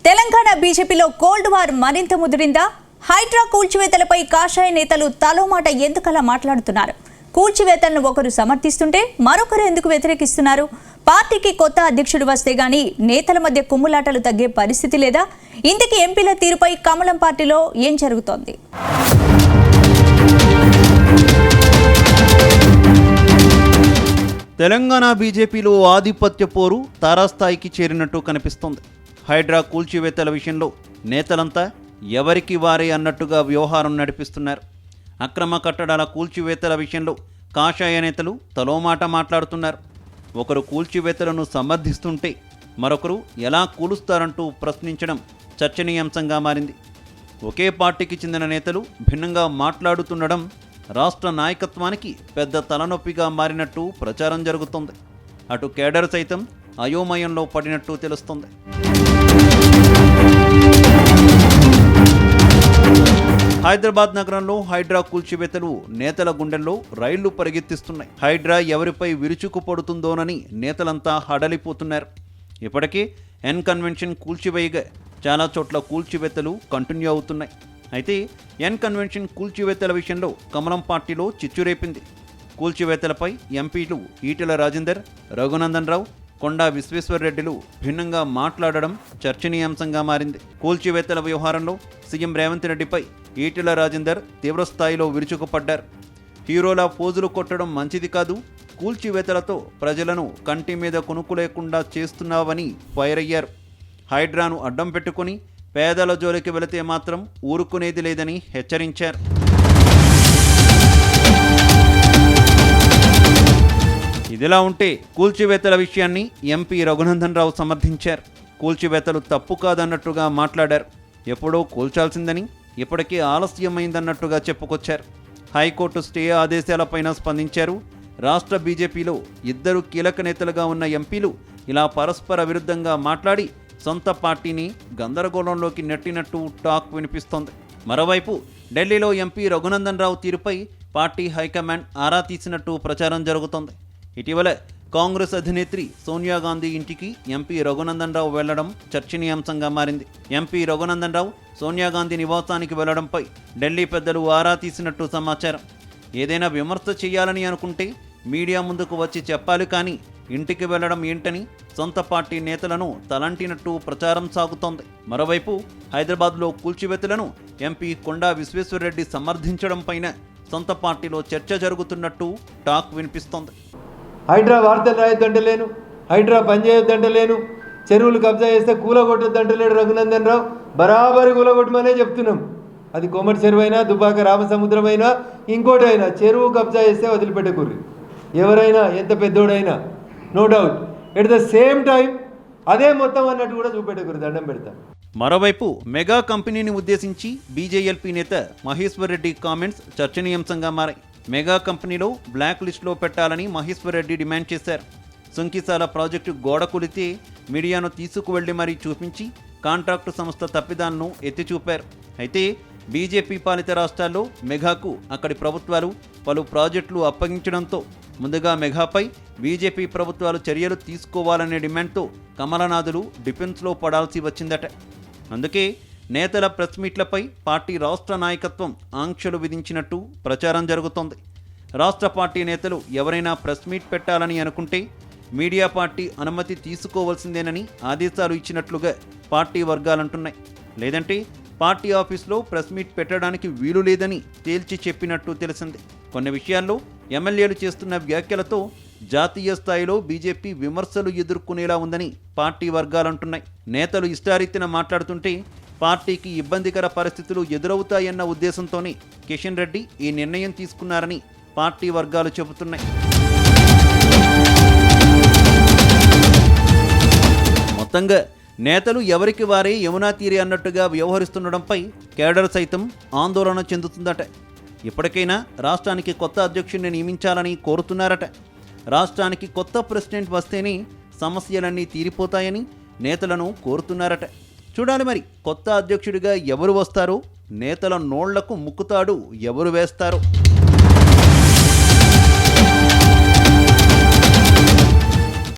తెలంగాణ బీజేపీలో cold war మరింత ముదిరిందా? హైడ్రా కూల్చివేతలపై కాషాయ నేతలు తలోమాట ఎందుకలా మాట్లాడుతున్నారు? కూల్చివేతలను ఒకరు సమర్థిస్తుంటే మరొకరు ఎందుకు వ్యతిరేకిస్తున్నారు? పార్టీకి కొత్త అధ్యక్షుడు వస్తే గానీ నేతల మధ్య కుమ్ములాటలు తగ్గే పరిస్థితి లేదా? ఇంతకీ ఎంపీల తీరుపై కమలం పార్టీలో ఏం జరుగుతోంది? తెలంగాణ బీజేపీలో ఆధిపత్య పోరు తారాస్థాయికి చేరినట్టు కనిపిస్తోంది. హైడ్రా కూల్చివేతల విషయంలో నేతలంతా ఎవరికి వారే అన్నట్టుగా వ్యవహారం నడిపిస్తున్నారు. అక్రమ కట్టడాల కూల్చివేతల విషయంలో కాషాయ నేతలు తలోమాట మాట్లాడుతున్నారు. ఒకరు కూల్చివేతలను సమర్థిస్తుంటే మరొకరు ఎలా కూలుస్తారంటూ ప్రశ్నించడం చర్చనీయాంశంగా మారింది. ఒకే పార్టీకి చెందిన నేతలు భిన్నంగా మాట్లాడుతుండడం రాష్ట్ర నాయకత్వానికి పెద్ద తలనొప్పిగా మారినట్టు ప్రచారం జరుగుతుంది. అటు కేడర్ సైతం అయోమయంలో పడినట్టు తెలుస్తుంది. హైదరాబాద్ నగరంలో హైడ్రా కూల్చివేతలు నేతల గుండెల్లో రైళ్లు పరిగెత్తిస్తున్నాయి. హైడ్రా ఎవరిపై విరుచుకుపడుతుందోనని నేతలంతా హడలిపోతున్నారు. ఇప్పటికే ఎన్ కన్వెన్షన్ కూల్చివేయగా చాలా చోట్ల కూల్చివేతలు కంటిన్యూ అవుతున్నాయి. అయితే ఎన్ కన్వెన్షన్ కూల్చివేతల విషయంలో కమలం పార్టీలో చిచ్చురేపింది. కూల్చివేతలపై ఎంపీలు ఈటెల రాజేందర్, రఘునందన్ రావు, కొండా విశ్వేశ్వర్రెడ్డిలు భిన్నంగా మాట్లాడడం చర్చనీయాంశంగా మారింది. కూల్చివేతల వ్యవహారంలో సీఎం రేవంత్ రెడ్డిపై ఈటెల రాజేందర్ తీవ్రస్థాయిలో విరుచుకుపడ్డారు. హీరోలా పోజులు కొట్టడం మంచిది కాదు, కూల్చివేతలతో ప్రజలను కంటి మీద కొనుక్కు లేకుండా చేస్తున్నావని ఫైర్ అయ్యారు. హైడ్రాను అడ్డం పెట్టుకుని పేదల జోలికి వెళితే మాత్రం ఊరుకునేది లేదని హెచ్చరించారు. ఇదిలా ఉంటే కూల్చివేతల విషయాన్ని ఎంపీ రఘునందన్ రావు సమర్థించారు. కూల్చివేతలు తప్పు కాదన్నట్టుగా మాట్లాడారు. ఎప్పుడో కూల్చాల్సిందని ఇప్పటికే ఆలస్యమైందన్నట్టుగా చెప్పుకొచ్చారు. హైకోర్టు స్టే ఆదేశాలపైన స్పందించారు. రాష్ట్ర బీజేపీలో ఇద్దరు కీలక నేతలుగా ఉన్న ఎంపీలు ఇలా పరస్పర విరుద్ధంగా మాట్లాడి సొంత పార్టీని గందరగోళంలోకి నెట్టినట్టు టాక్ వినిపిస్తోంది. మరోవైపు ఢిల్లీలో ఎంపీ రఘునందన్ రావు తీరుపై పార్టీ హైకమాండ్ ఆరా తీసినట్టు ప్రచారం జరుగుతోంది. ఇటీవల కాంగ్రెస్ అధినేత్రి సోనియా గాంధీ ఇంటికి ఎంపీ రఘునందన్ రావు వెళ్లడం చర్చనీయాంశంగా మారింది. ఎంపీ రఘునందన్ రావు సోనియా గాంధీ నివాసానికి వెళ్లడంపై ఢిల్లీ పెద్దలు ఆరా తీసినట్టు సమాచారం. ఏదైనా విమర్శ చేయాలని అనుకుంటే మీడియా ముందుకు వచ్చి చెప్పాలి, కానీ ఇంటికి వెళ్లడం ఏంటని సొంత పార్టీ నేతలను తలంటినట్టు ప్రచారం సాగుతోంది. మరోవైపు హైదరాబాద్లో కూల్చివేతలను ఎంపీ కొండా విశ్వేశ్వర్రెడ్డి సమర్థించడం పైన సొంత పార్టీలో చర్చ జరుగుతున్నట్టు టాక్ వినిపిస్తోంది. హైడ్రా వార్తలు రాయొద్దంటలేను, హైడ్రా పనిచేయొద్దంటలేను, చెరువులు కబ్జా చేస్తే కూలగొట్టొద్దంటలేడు రఘునందన్ రావు, బరాబరి కూలగొట్టమనే చెప్తున్నాం. అది కోమటి చెరువు అయినా, దుబాక రామసముద్రం అయినా, ఇంకోటి అయినా చెరువు కబ్జా చేస్తే వదిలిపెట్టకూర్రి. ఎవరైనా ఎంత పెద్దోడైనా no doubt. At the same time అదే మొత్తం అన్నట్టు కూడా చూపెట్టకూడదు, దండం పెడతా. మరోవైపు మెగా కంపెనీని ఉద్దేశించి బీజేఎల్పీ నేత మహేశ్వర్ రెడ్డి కామెంట్స్ చర్చనీయాంశంగా మారాయి. మెగా కంపెనీలో బ్లాక్ లిస్టులో పెట్టాలని మహేశ్వర్ రెడ్డి డిమాండ్ చేశారు. సుంకిసాల ప్రాజెక్టు గోడ కూలితే మీడియాను తీసుకువెళ్లి మరీ చూపించి కాంట్రాక్టు సంస్థ తప్పిదాలను ఎత్తిచూపారు. అయితే బీజేపీ పాలిత రాష్ట్రాల్లో మెగాకు అక్కడి ప్రభుత్వాలు పలు ప్రాజెక్టులు అప్పగించడంతో ముందుగా మెగాపై బీజేపీ ప్రభుత్వాలు చర్యలు తీసుకోవాలనే డిమాండ్తో కమలనాథులు డిఫెన్స్లో పడాల్సి వచ్చిందట. అందుకే నేతల ప్రెస్ మీట్లపై పార్టీ రాష్ట్ర నాయకత్వం ఆంక్షలు విధించినట్టు ప్రచారం జరుగుతోంది. రాష్ట్ర పార్టీ నేతలు ఎవరైనా ప్రెస్ మీట్ పెట్టాలని అనుకుంటే మీడియా పార్టీ అనుమతి తీసుకోవాల్సిందేనని ఆదేశాలు ఇచ్చినట్లుగా పార్టీ వర్గాలంటున్నాయి. లేదంటే పార్టీ ఆఫీస్లో ప్రెస్ మీట్ పెట్టడానికి వీలు లేదని తేల్చి చెప్పినట్టు తెలిసింది. కొన్ని విషయాల్లో ఎమ్మెల్యేలు చేస్తున్న వ్యాఖ్యలతో జాతీయ స్థాయిలో బీజేపీ విమర్శలు ఎదుర్కొనేలా ఉందని పార్టీ వర్గాలంటున్నాయి. నేతలు ఇష్టారీతిన మాట్లాడుతుంటే పార్టీకి ఇబ్బందికర పరిస్థితులు ఎదురవుతాయన్న ఉద్దేశంతోనే కిషన్ రెడ్డి ఈ నిర్ణయం తీసుకున్నారని పార్టీ వర్గాలు చెబుతున్నాయి. మొత్తంగా నేతలు ఎవరికి వారే యమునా తీరే అన్నట్టుగా వ్యవహరిస్తుండడంపై కేడర్ సైతం ఆందోళన చెందుతుందట. ఇప్పటికైనా రాష్ట్రానికి కొత్త అధ్యక్షుడిని నియమించాలని కోరుతున్నారట. రాష్ట్రానికి కొత్త ప్రెసిడెంట్ వస్తేనే సమస్యలన్నీ తీరిపోతాయని నేతలను కోరుతున్నారట. చూడాలి మరి కొత్త అధ్యక్షుడిగా ఎవరు వస్తారో, నేతల నోళ్లకు ముక్కుతాడు ఎవరు వేస్తారో.